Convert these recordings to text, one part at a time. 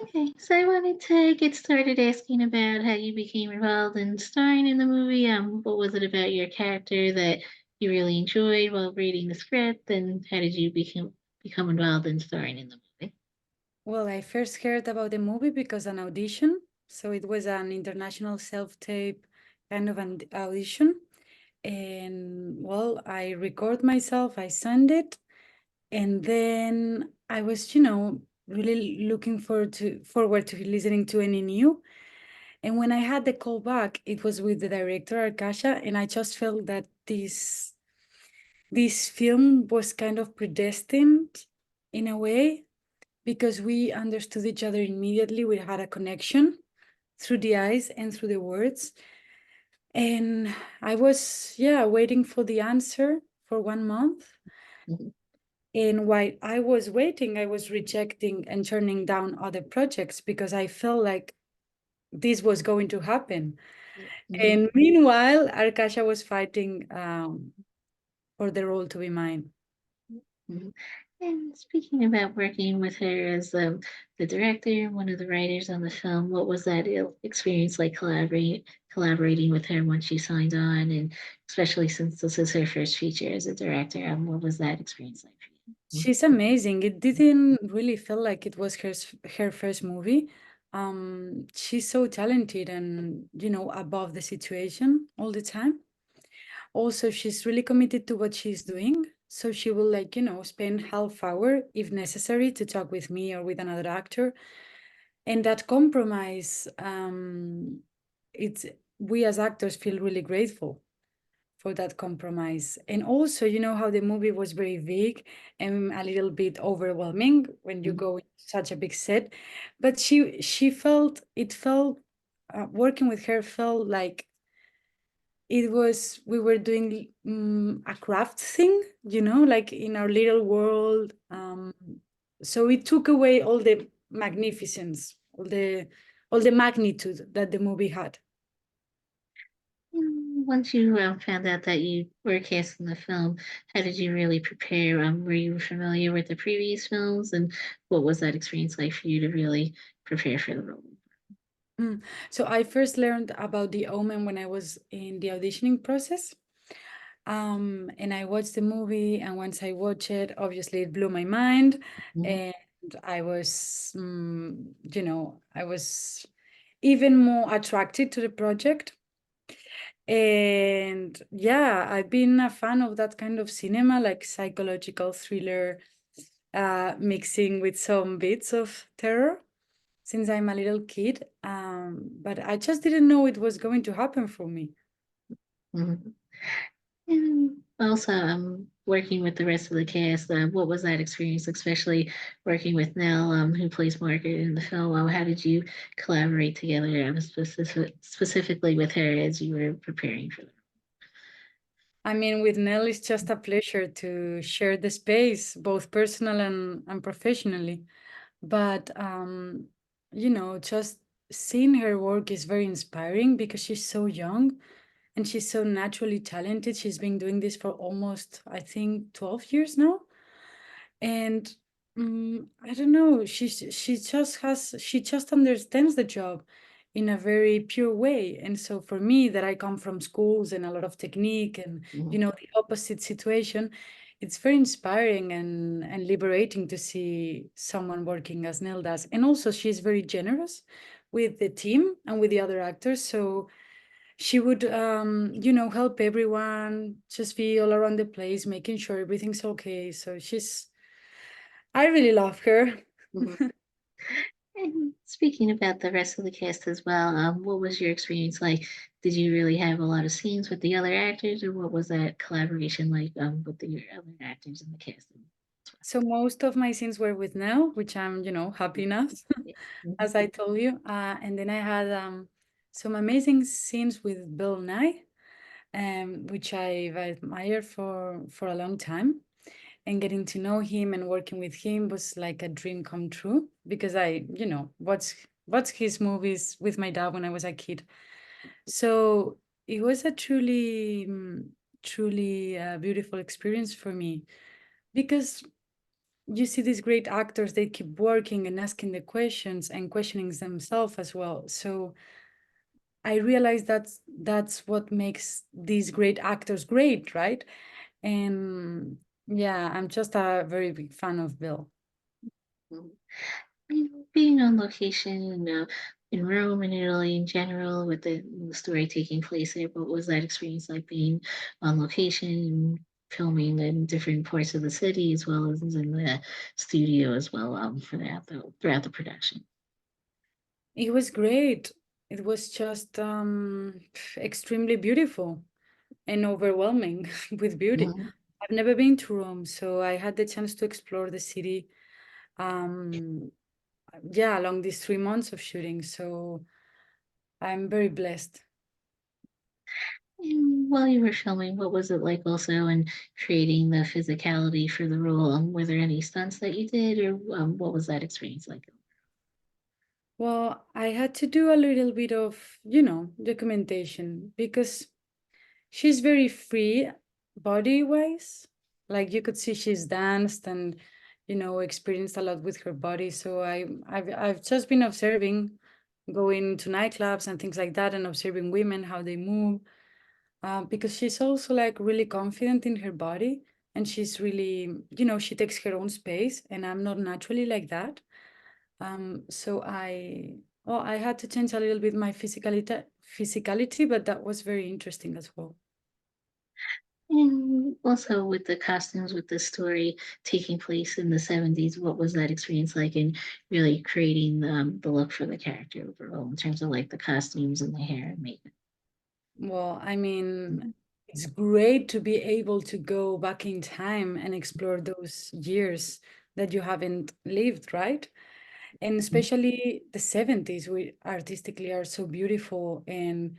Okay, so I wanted to get started asking about how you became involved in starring in the movie. What was it about your character that you really enjoyed while reading the script, and how did you become involved in starring in the movie? Well, I first heard about the movie because an audition. So it was an international self-tape kind of an audition. And well, I record myself, I send it, and then I was, really looking forward to listening to any new. And when I had the call back, it was with the director Arkasha, and I just felt that this film was kind of predestined in a way because we understood each other immediately. We had a connection through the eyes and through the words. And I was, yeah, waiting for the answer for 1 month. Mhm. And while I was waiting, I was rejecting and turning down other projects because I felt like this was going to happen. Mhm. And meanwhile, Arkasha was fighting for the role to be mine. Mhm. And speaking about working with her as the director, one of the writers on the film, what was that experience like collaborating with her once you signed on, and especially since this is her first feature as a director, what was that experience like for you? She's amazing. It didn't really feel like it was her first movie. She's so talented and above the situation all the time. Also, she's really committed to what she's doing. So she will spend half hour if necessary to talk with me or with another actor. And that compromise, it's we as actors feel really grateful for that compromise. And also, you know how the movie was very big and a little bit overwhelming when you Mhm. go in such a big set. But she felt working with her felt like it was we were doing a craft thing, like in our little world. So it took away all the magnificence, all the magnitude that the movie had. And once you found out that you were cast in the film, how did you really prepare? Were you familiar with the previous films, and what was that experience like for you to really prepare for the role? Mm. So I first learned about the Omen when I was in the auditioning process. And I watched the movie, and once I watched it, obviously it blew my mind. Mhm. And I was even more attracted to the project. And yeah, I've been a fan of that kind of cinema, like psychological thriller, mixing with some bits of terror since I'm a little kid. But I just didn't know it was going to happen for me. Mhm. And also, working with the rest of the cast. What was that experience, especially working with Nell, who plays Margaret in the film? How did you collaborate together, specifically with her as you were preparing for the I mean, with Nell, it's just a pleasure to share the space, both personal and professionally. But, just seeing her work is very inspiring because she's so young and she's so naturally talented. She's been doing this for almost, I think, 12 years now. And I don't know, she just understands the job in a very pure way. And so for me, that I come from schools and a lot of technique and film? the opposite situation, it's very inspiring and liberating to see someone working as Nell does. And also she's very generous with the team and with the other actors. So she would help everyone, just be all around the place, making sure everything's okay. So I really love her. Mhm. And speaking about the rest of the cast as well, what was your experience like? Did you really have a lot of scenes with the other actors, or what was that collaboration like with the other actors in the cast? So most of my scenes were with Nell, which I'm, happy enough, Yeah. Mhm. as I told you. And then I had some amazing scenes with Bill Nye, which I've admired for a long time. And getting to know him and working with him was like a dream come true because I, watched his movies with my dad when I was a kid. So it was a truly beautiful experience for me because you see these great actors, they keep working and asking the questions and questioning themselves as well. So I realized that's what makes these great actors great, right? And yeah, I'm just a very big fan of Bill. Mhm. Being on location, in Rome and Italy in general, with the story taking place there, what was that experience like being on location and filming in different parts of the city as well as in the studio as well, for that throughout the production? It was great. It was just extremely beautiful and overwhelming with beauty. Mhm. I've never been to Rome, so I had the chance to explore the city. Um, yeah, along these 3 months of shooting. So I'm very blessed. And while you were filming, what was it like also in creating the physicality for the role? Were there any stunts that you did, or what was that experience like? Well, I had to do a little bit of, documentation because she's very free body wise. Like you could see she's danced and, experienced a lot with her body. So I've just been observing, going to nightclubs and things like that and observing women, how they move. Because she's also like really confident in her body and she's really, she takes her own space and I'm not naturally like that. So I had to change a little bit my physicality, but that was very interesting as well. And also with the costumes, with the story taking place in the 70s, what was that experience like in really creating the look for the character overall in terms of like the costumes and the hair and makeup? Well, I mean, it's great to be able to go back in time and explore those years that you haven't lived, right? And especially the 70s, we artistically are so beautiful and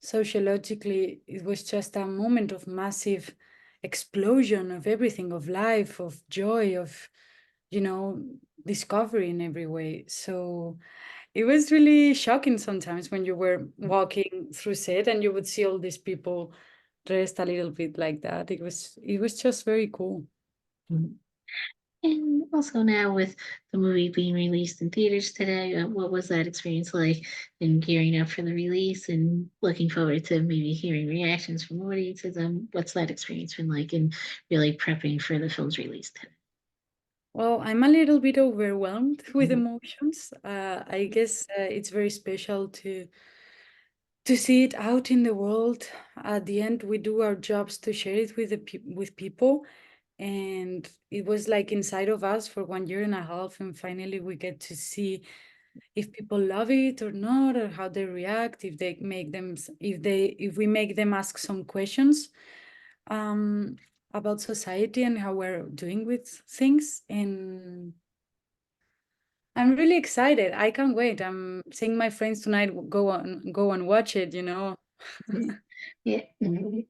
sociologically, it was just a moment of massive explosion of everything, of life, of joy, of, you know, discovery in every way. So it was really shocking sometimes when you were walking through set and you would see all these people dressed a little bit like that. It was just very cool. Mhm. And also now with the movie being released in theaters today, what was that experience like in gearing up for the release and looking forward to maybe hearing reactions from audiences? What's that experience been like in really prepping for the film's release today? Well, I'm a little bit overwhelmed with Mhm. emotions. I guess it's very special to see it out in the world. At the end, we do our jobs to share it with with people, and it was like inside of us for 1.5 years, and finally we get to see if people love it or not, or how they react, if they make them, if we make them ask some questions um, about society and how we're doing with things. And I'm really excited. I can't wait. I'm seeing my friends tonight go and watch it. Yeah. Mhm.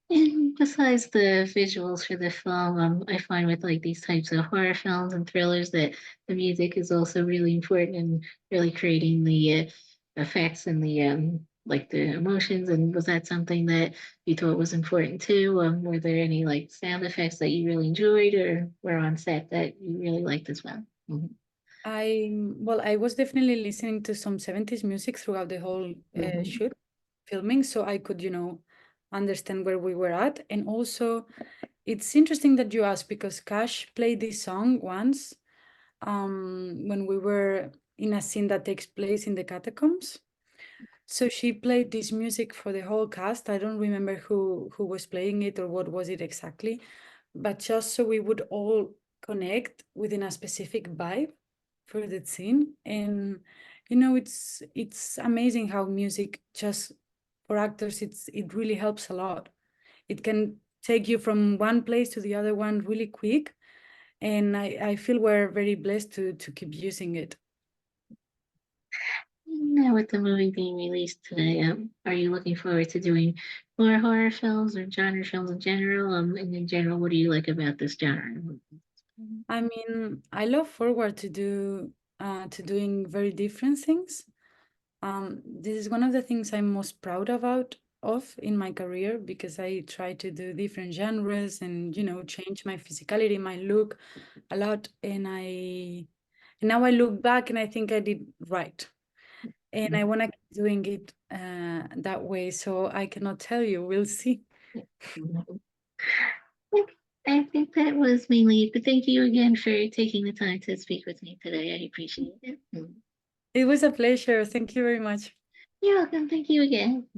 And besides the visuals for the film, I find with like these types of horror films and thrillers that the music is also really important in really creating the effects and the like the emotions. And was that something that you thought was important too? Were there any like sound effects that you really enjoyed or were on set that you really liked as well? Mhm. I was definitely listening to some 70s music throughout the whole Mhm. shoot filming, so I could, understand where we were at. And also, it's interesting that you asked because Cash played this song once when we were in a scene that takes place in the catacombs. So she played this music for the whole cast. I don't remember who was playing it or what was it exactly, but just so we would all connect within a specific vibe for the scene. And it's amazing how music just for actors it really helps a lot. It can take you from one place to the other one really quick. And I feel we're very blessed to keep using it. Now, with the movie being released today, are you looking forward to doing more horror films or genre films in general? And in general, what do you like about this genre? I mean, I look forward to doing very different things. This is one of the things I'm most proud about of in my career because I try to do different genres and change my physicality, my look a lot, and now I look back and I think I did right, and I want to keep doing it that way. So I cannot tell you. We'll see. I think that was mainly it, but thank you again for taking the time to speak with me today. I appreciate it. It was a pleasure. Thank you very much. You're welcome. Thank you again.